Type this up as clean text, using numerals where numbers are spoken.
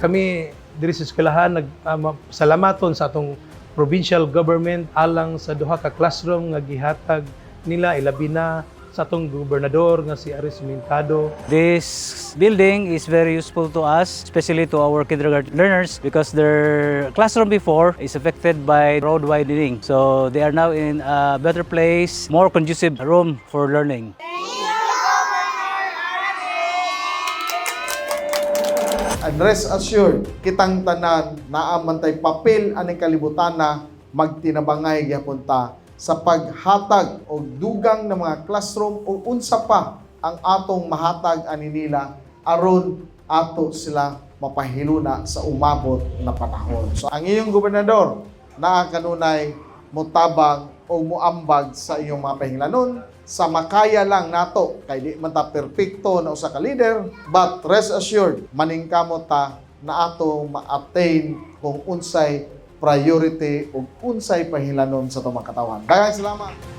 kami diri sa eskwelahan salamaton sa atong provincial government alang sa duha ka classroom nga gihatag nila ilabi na sa atong gobernador nga si Aris Mintado. This building is very useful to us, especially to our kindergarten learners, because their classroom before is affected by road widening. So they are now in a better place, more conducive room for learning. And rest assured, kitang tanan naamantay papel aning kalibutan na magtinabangay gyapon ta sa paghatag o dugang ng mga classroom o unsa pa ang atong mahatag ani nila aron ato sila mapahiluna sa umabot na panahon. So ang iyong gobernador naa kanunay mutabang o muambag sa iyong mga pahinlanon sa makaya lang nato kay di man ta perpekto na usa ka leader, but rest assured maningkamot ta na ato ma-attain kung unsay priority o unsay pahinlanon sa itong mga katawan. Daghang salamat.